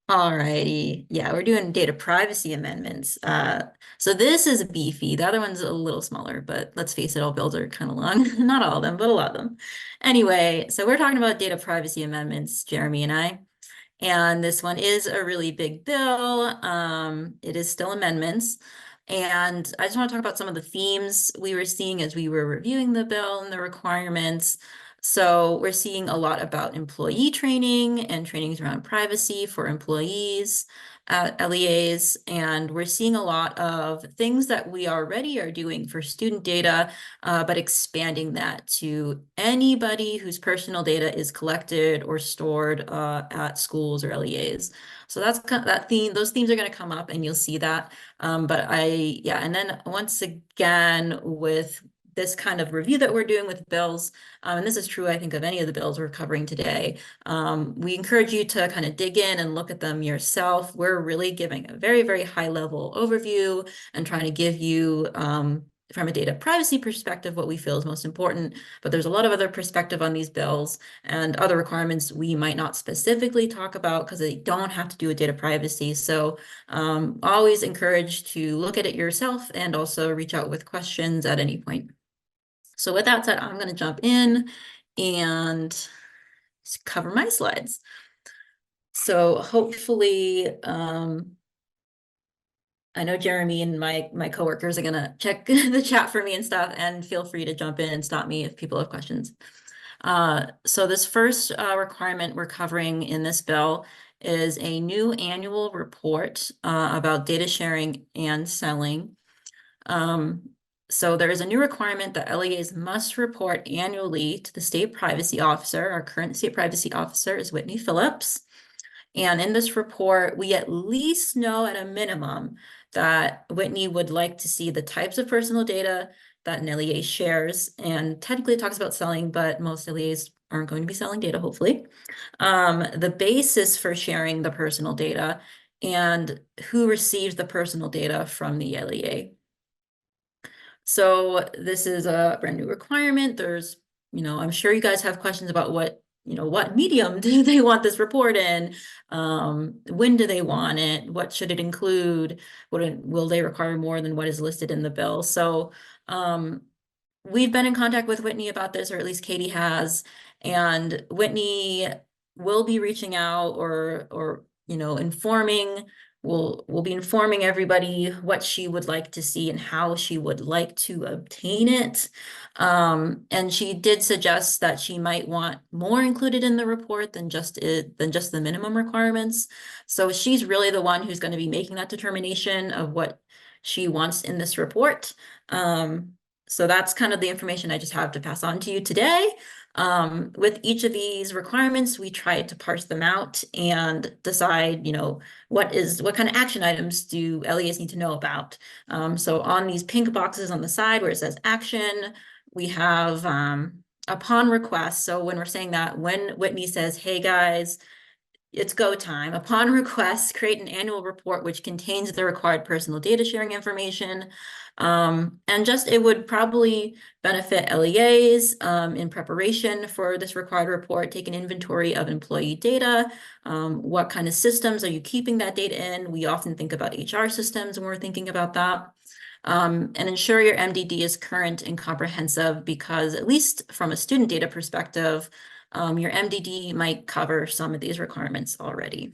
Alrighty. Yeah, we're doing data privacy amendments. So this is beefy. The other one's a little smaller, but let's face it, all bills are kind of long. Not all of them, but a lot of them. Anyway, so we're talking about data privacy amendments, Jeremy and I. And this one is a really big bill. It is still amendments. And I just want to talk about some of the themes we were seeing as we were reviewing the bill and the requirements. So we're seeing a lot about employee training and trainings around privacy for employees at LEAs. And we're seeing a lot of things that we already are doing for student data, but expanding that to anybody whose personal data is collected or stored at schools or LEAs. So that's that theme. Those themes are going to come up, and you'll see that. Yeah, and then once again with this kind of review that we're doing with bills, and this is true, I think, of any of the bills we're covering today, we encourage you to kind of dig in and look at them yourself. We're really giving a very, very high level overview and trying to give you from a data privacy perspective, what we feel is most important, but there's a lot of other perspective on these bills and other requirements we might not specifically talk about because they don't have to do with data privacy. So always encourage to look at it yourself and also reach out with questions at any point. So with that said, I'm going to jump in and cover my slides. So hopefully, I know Jeremy and my coworkers are gonna check the chat for me and stuff, and feel free to jump in and stop me if people have questions. So this first requirement we're covering in this bill is a new annual report about data sharing and selling. So there is a new requirement that LEAs must report annually to the state privacy officer. Our current state privacy officer is Whitney Phillips. And in this report, we at least know at a minimum that Whitney would like to see the types of personal data that an LEA shares. And technically it talks about selling, but most LEAs aren't going to be selling data, hopefully. The basis for sharing the personal data and who receives the personal data from the LEA. So this is a brand new requirement. There's, I'm sure you guys have questions about what medium do they want this report in? When do they want it? What should it include? Will they require more than what is listed in the bill? So we've been in contact with Whitney about this, or at least Katie has, and Whitney will be reaching out or informing. We'll be informing everybody what she would like to see and how she would like to obtain it. And she did suggest that she might want more included in the report than just the minimum requirements. So she's really the one who's going to be making that determination of what she wants in this report. So that's kind of the information I just have to pass on to you today. With each of these requirements, we try to parse them out and decide, what kind of action items do LEAs need to know about. So on these pink boxes on the side where it says action, we have upon request. So when we're saying that, when Whitney says, hey guys, it's go time. Upon request, create an annual report which contains the required personal data sharing information. And just it would probably benefit LEAs in preparation for this required report. Take an inventory of employee data. What kind of systems are you keeping that data in? We often think about HR systems when we're thinking about that. And ensure your MDD is current and comprehensive, because at least from a student data perspective, your MDD might cover some of these requirements already.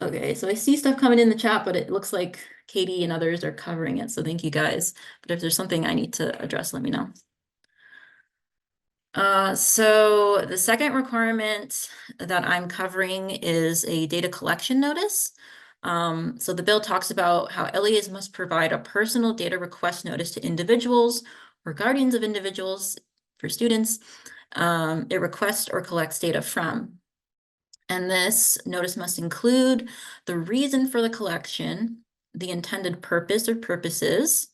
Okay, so I see stuff coming in the chat, but it looks like Katie and others are covering it, so thank you guys. But if there's something I need to address, let me know. So the second requirement that I'm covering is a data collection notice. So the bill talks about how LEAs must provide a personal data request notice to individuals or guardians of individuals for students it requests or collects data from. And this notice must include the reason for the collection, the intended purpose or purposes,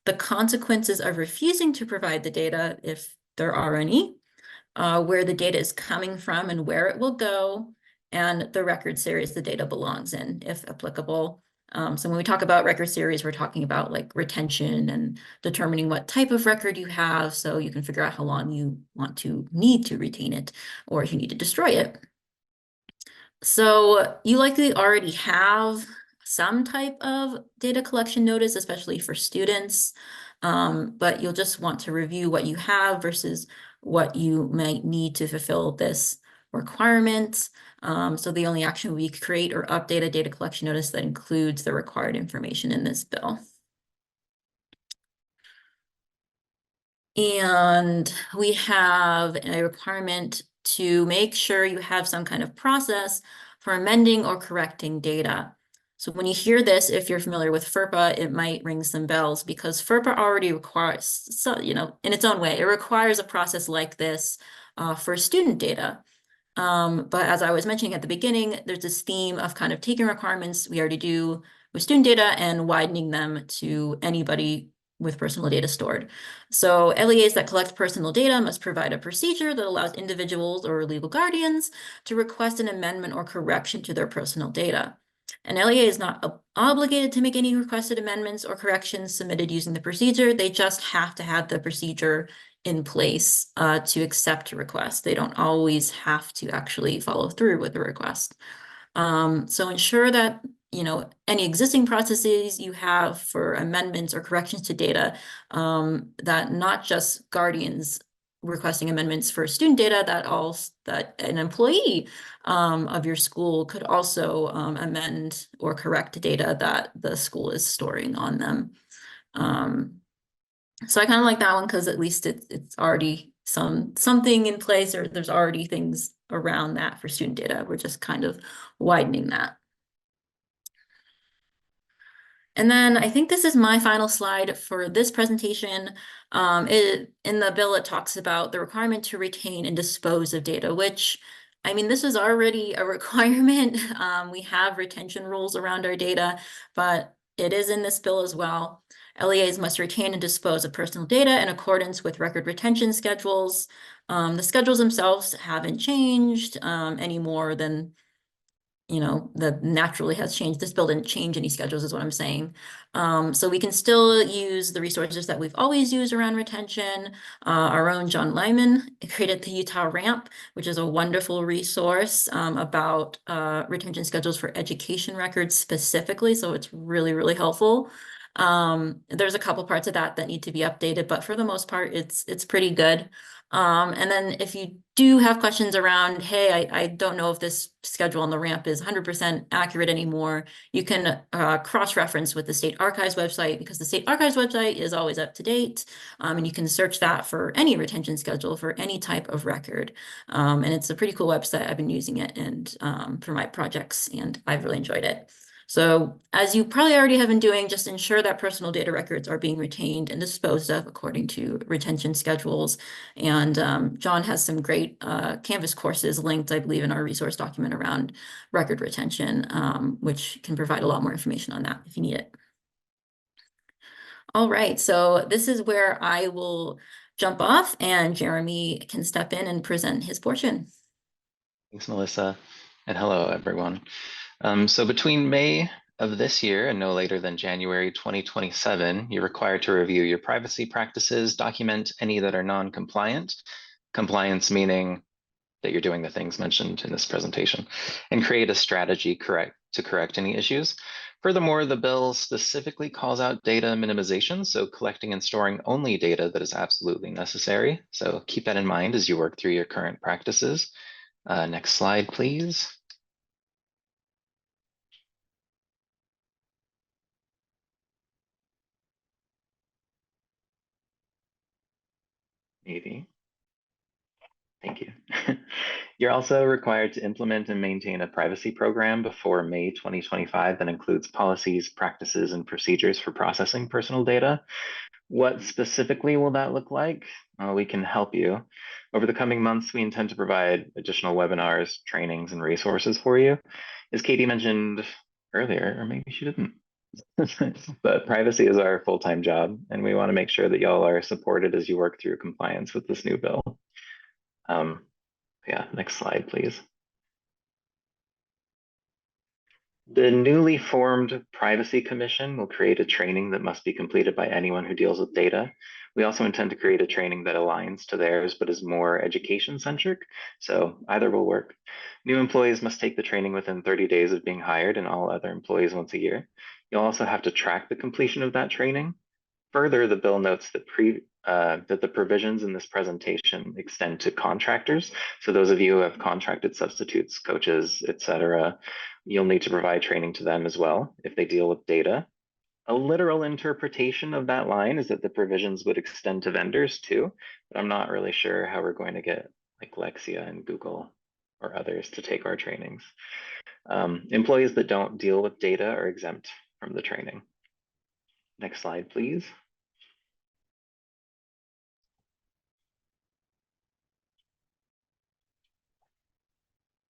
the consequences of refusing to provide the data, if there are any, where the data is coming from and where it will go, and the record series the data belongs in, if applicable. So when we talk about record series, we're talking about like retention and determining what type of record you have, so you can figure out how long you need to retain it, or if you need to destroy it. So you likely already have some type of data collection notice, especially for students. But you'll just want to review what you have versus what you might need to fulfill this requirement. So the only action we create or update a data collection notice that includes the required information in this bill. And we have a requirement to make sure you have some kind of process for amending or correcting data. So when you hear this, if you're familiar with FERPA, it might ring some bells because FERPA already requires, so, in its own way, it requires a process like this for student data. But as I was mentioning at the beginning, there's this theme of kind of taking requirements we already do with student data and widening them to anybody with personal data stored. So LEAs that collect personal data must provide a procedure that allows individuals or legal guardians to request an amendment or correction to their personal data. An LEA is not obligated to make any requested amendments or corrections submitted using the procedure. They just have to have the procedure in place to accept a request. They don't always have to actually follow through with the request. So ensure that any existing processes you have for amendments or corrections to data, that not just guardians requesting amendments for student data, that an employee of your school could also amend or correct data that the school is storing on them. So I kind of like that one because at least it's already something in place, or there's already things around that for student data. We're just kind of widening that. And then I think this is my final slide for this presentation. In the bill, it talks about the requirement to retain and dispose of data, which, I mean, this is already a requirement. We have retention rules around our data, but it is in this bill as well. LEAs must retain and dispose of personal data in accordance with record retention schedules. The schedules themselves haven't changed any more than that naturally has changed. This bill didn't change any schedules is what I'm saying. So we can still use the resources that we've always used around retention. Our own John Lyman created the Utah Ramp, which is a wonderful resource about retention schedules for education records specifically. So it's really, really helpful. There's a couple parts of that need to be updated, but for the most part, it's pretty good. And then if you do have questions around, hey, I don't know if this schedule on the ramp is 100% accurate anymore, you can cross-reference with the State Archives website because the State Archives website is always up to date. And you can search that for any retention schedule for any type of record. And it's a pretty cool website. I've been using it and for my projects, and I've really enjoyed it. So as you probably already have been doing, just ensure that personal data records are being retained and disposed of according to retention schedules. And John has some great Canvas courses linked, I believe, in our resource document around record retention, which can provide a lot more information on that if you need it. All right, so this is where I will jump off and Jeremy can step in and present his portion. Thanks, Melissa, and hello, everyone. So between May of this year and no later than January 2027, you're required to review your privacy practices, document any that are non-compliant, compliance meaning that you're doing the things mentioned in this presentation, and create a strategy to correct any issues. Furthermore, the bill specifically calls out data minimization, so collecting and storing only data that is absolutely necessary. So keep that in mind as you work through your current practices. Next slide, please. Maybe. Thank you. You're also required to implement and maintain a privacy program before May 2025 that includes policies, practices, and procedures for processing personal data. What specifically will that look like? We can help you. Over the coming months, we intend to provide additional webinars, trainings, and resources for you. As Katie mentioned earlier, or maybe she didn't, but privacy is our full-time job, and we want to make sure that y'all are supported as you work through compliance with this new bill. Yeah, next slide, please. The newly formed Privacy Commission will create a training that must be completed by anyone who deals with data. We also intend to create a training that aligns to theirs, but is more education-centric, so either will work. New employees must take the training within 30 days of being hired, and all other employees once a year. You'll also have to track the completion of that training. Further, the bill notes that the provisions in this presentation extend to contractors. So those of you who have contracted substitutes, coaches, etc., you'll need to provide training to them as well if they deal with data. A literal interpretation of that line is that the provisions would extend to vendors too, but I'm not really sure how we're going to get like Lexia and Google or others to take our trainings. Employees that don't deal with data are exempt from the training. Next slide, please.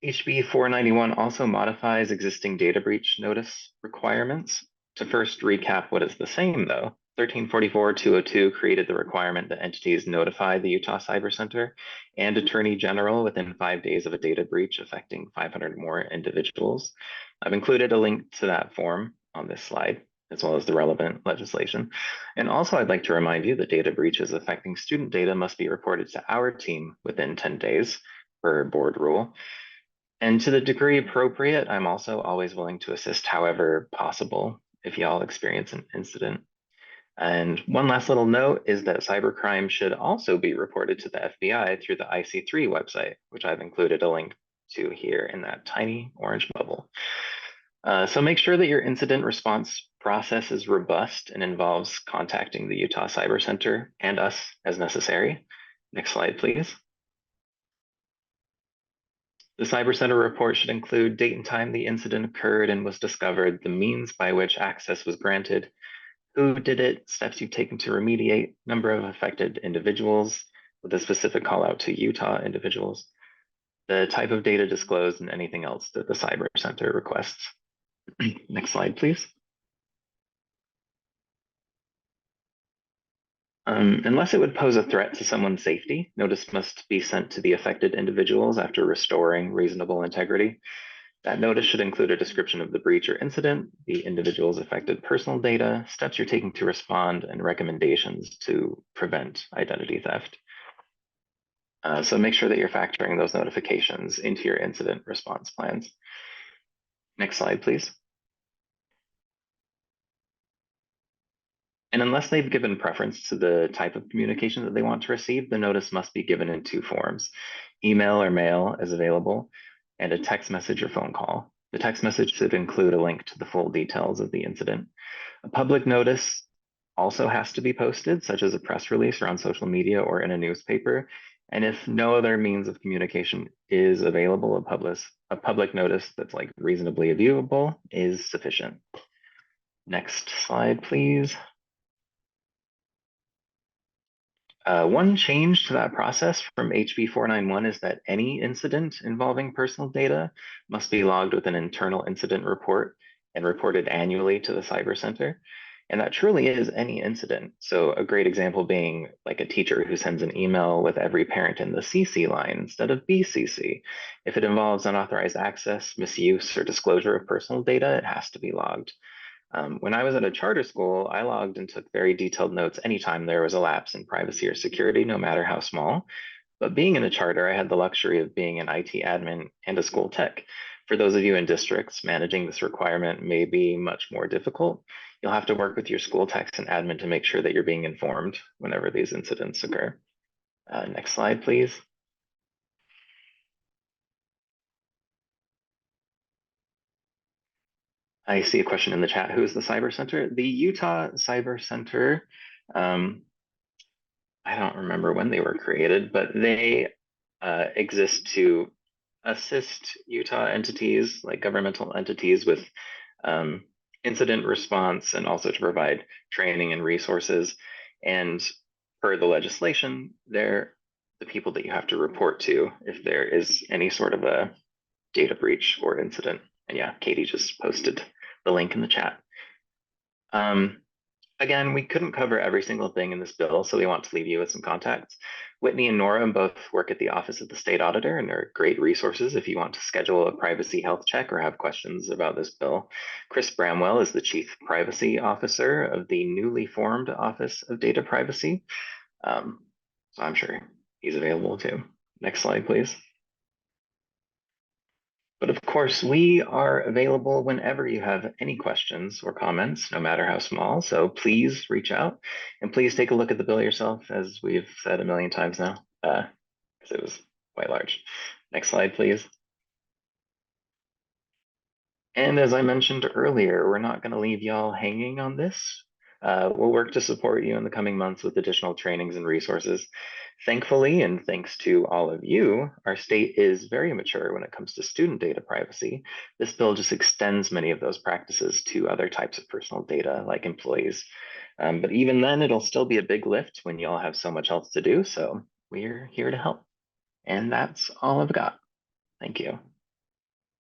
HB 491 also modifies existing data breach notice requirements. To first recap what is the same though, 1344-202 created the requirement that entities notify the Utah Cyber Center and Attorney General within 5 days of a data breach affecting 500 or more individuals. I've included a link to that form on this slide, as well as the relevant legislation. And also I'd like to remind you that data breaches affecting student data must be reported to our team within 10 days per board rule. And to the degree appropriate, I'm also always willing to assist however possible if y'all experience an incident. And one last little note is that cybercrime should also be reported to the FBI through the IC3 website, which I've included a link to here in that tiny orange bubble. So make sure that your incident response process is robust and involves contacting the Utah Cyber Center and us as necessary. Next slide, please. The Cyber Center report should include date and time the incident occurred and was discovered, the means by which access was granted, who did it, steps you've taken to remediate, number of affected individuals, with a specific call out to Utah individuals, the type of data disclosed, and anything else that the Cyber Center requests. Next slide, please. Unless it would pose a threat to someone's safety, notice must be sent to the affected individuals after restoring reasonable integrity. That notice should include a description of the breach or incident, the individual's affected personal data, steps you're taking to respond, and recommendations to prevent identity theft. So make sure that you're factoring those notifications into your incident response plans. Next slide, please. And unless they've given preference to the type of communication that they want to receive, the notice must be given in 2 forms, email or mail as available, and a text message or phone call. The text message should include a link to the full details of the incident. A public notice also has to be posted, such as a press release or on social media or in a newspaper. And if no other means of communication is available, a public notice that's like reasonably viewable is sufficient. Next slide, please. One change to that process from HB 491 is that any incident involving personal data must be logged with an internal incident report and reported annually to the Cyber Center. And that truly is any incident. So a great example being like a teacher who sends an email with every parent in the CC line instead of BCC. If it involves unauthorized access, misuse, or disclosure of personal data, it has to be logged. When I was at a charter school, I logged and took very detailed notes anytime there was a lapse in privacy or security, no matter how small. But being in a charter, I had the luxury of being an IT admin and a school tech. For those of you in districts, managing this requirement may be much more difficult. You'll have to work with your school techs and admin to make sure that you're being informed whenever these incidents occur. Next slide, please. I see a question in the chat. Who is the Cyber Center? The Utah Cyber Center, I don't remember when they were created, but they exist to assist Utah entities, like governmental entities, with incident response and also to provide training and resources. And per the legislation, they're the people that you have to report to if there is any sort of a data breach or incident. And yeah, Katie just posted the link in the chat. Again, we couldn't cover every single thing in this bill, so we want to leave you with some contacts. Whitney and Nora both work at the Office of the State Auditor, and they're great resources if you want to schedule a privacy health check or have questions about this bill. Chris Bramwell is the Chief Privacy Officer of the newly formed Office of Data Privacy. So I'm sure he's available too. Next slide, please. But of course, we are available whenever you have any questions or comments, no matter how small. So please reach out and please take a look at the bill yourself, as we've said a million times now, because it was quite large. Next slide, please. And as I mentioned earlier, we're not going to leave y'all hanging on this. We'll work to support you in the coming months with additional trainings and resources. Thankfully, and thanks to all of you, our state is very mature when it comes to student data privacy. This bill just extends many of those practices to other types of personal data, like employees. But even then, it'll still be a big lift when y'all have so much else to do. So we're here to help. And that's all I've got. Thank you.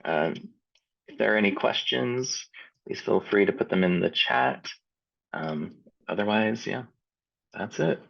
If there are any questions, please feel free to put them in the chat. Otherwise, yeah, that's it.